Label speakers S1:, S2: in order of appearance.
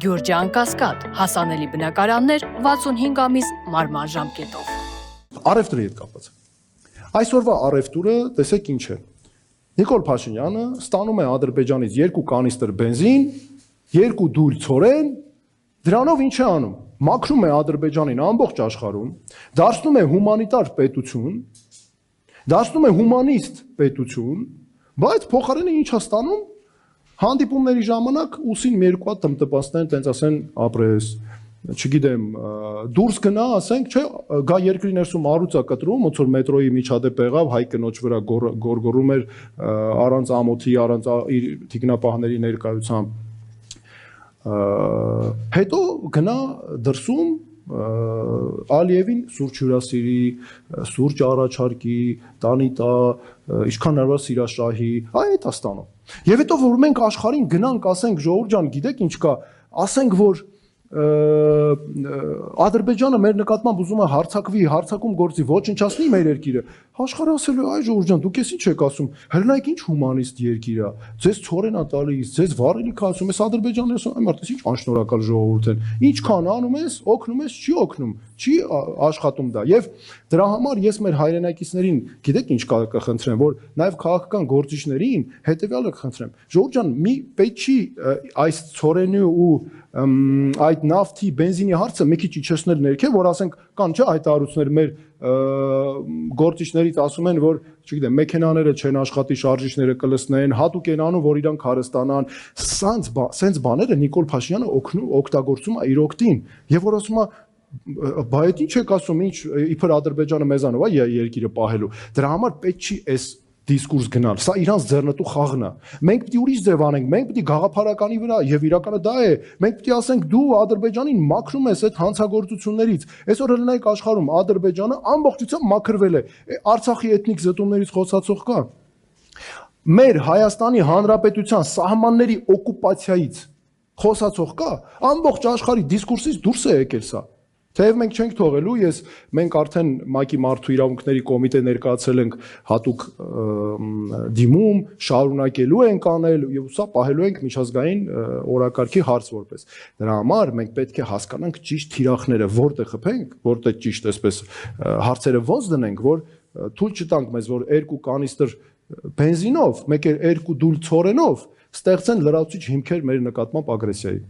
S1: Գյուրջան Կասկադ, հասանելի բնակարաններ 65 ամիս մարման ժամկետով։
S2: Առևտրի հետ կապված։ Այսօրվա առևտուրը տեսեք ինչ է։ Նիկոլ Փաշինյանը ստանում է Ադրբեջանից 2 կանիստր բենզին, 2 դույլ ցորեն, դրանով ինչ է անում։ Մաքրում է Ադրբեջանին ամբողջ աշխարհում, դարձնում է հումանիտար պետություն, դարձնում է հումանիստ պետություն, բայց փոխարենը ինչ է ստանում։ Հանդիպումների ժամանակ ուսին մի երկու հատ տնտեսանեն, տենց ասեն, ապրես, չգիտեմ, դուրս գնա, ասենք, չէ, գա երկրի ներսում առուծա կտրում, ոնց որ մետրոյի միջադեպ եղավ, հայ կնոջ վրա գորգորում էր առանց ամոթի, առանց իր թիկնապահների ներկայությամբ։ Հետո գնա դրսում Ալիևին սուրճ հյուրասիրի, սուրճ առաջարկի, տանի տա, ինչքան հնարավոր սիրաշահի, այդ է ստանում։ Եվ հետո որ մենք աշխարհին գնանք, ասենք, ժողովուրդ ջան, գիտեք ինչ կա, ասենք որ Ադրբեջանը մեր նկատմամբ ուզում է հարձակվի, հարձակում գործի, ոչնչացնի մեր երկիրը։ Աշխարհը ասելու է, այ ժողովուրդ ջան, դուք էս ինչ եք ասում, հրնայք ինչ հումանիստ երկիր է, ձեզ ցորեն է տալիս, ձեզ վառելիք է ասում, էս Ադրբեջանը ասում, այ մարդես ինչ անշնորհակալ ժողովուրդ են, ինչքան անում ես, օգնում ես, չի օգնում, չի աշխատում դա։ Եվ դրա համար ես մեր հայրենակիցներին, գիտեք ինչ կխնդրեմ, որ նաև քաղաքական գործիչներին հետեւյալը կխնդրեմ։ Ժողովուրդ ջան, մի պետք չի այս ցորենի ու այդ նավթի, բենզինի հարցը մի քիչ իջեցնել ներքև, որ ասենք կան չէ հայտարարություններ մեր գործիչներից ասում են, որ չգիտեմ, մեքենաները չեն աշխատի, շարժիչները կլսնեն, հատուկ են անում, որ իրանք հարստանան։ Սենց բաները Նիկոլ Փաշինյանը օգտագործում է իր օգտին, եւ որ ասում է բա այդ ինչ եք ասում, ինչ իբր Ադրբեջանը մեզանով է երկիրը պահելու։ Դրա համար պետք չի այս դիսկուրս գնալ, սա իրանց ձեռնտու խաղն է։ Մենք պիտի ուրիշ ձև անենք, մենք պիտի գաղափարականի վրա, եւ իրականը դա է, մենք պիտի ասենք դու Ադրբեջանին մաքրում ես այդ հանցագործություններից։ Այսօր հնայք աշխարհում Ադրբեջանը ամբողջությամբ մաքրվել է։ Արցախի էթնիկ զտումներից խոսացող կա։ Մեր Հայաստանի Հանրապետության սահմանների օկուպացիայից խոսացող կա, ամբողջ աշխարհի դիսկուրսից դուրս է եկել սա։ Թեև մենք չենք թողելու, մենք արդեն ՄԱԿ-ի մարդու իրավունքների կոմիտե ներկայացրել ենք հատուկ դիմում, շարունակելու ենք անել եւ սա պահելու ենք միջազգային օրակարգի հարց որպես։ Դրա համար մենք պետք է հասկանանք ճիշտ թիրախները, որտեղ խփենք, որտեղ ճիշտ էսպես հարցերը ոնց դնենք, որ թույլ չտանք մեզ, որ 2 կանիստր բենզինով, մեկ էլ 2 դուլ ցորենով ստեղծեն լրացուցիչ հիմքեր մեր նկատմամբ ագրեսիայի։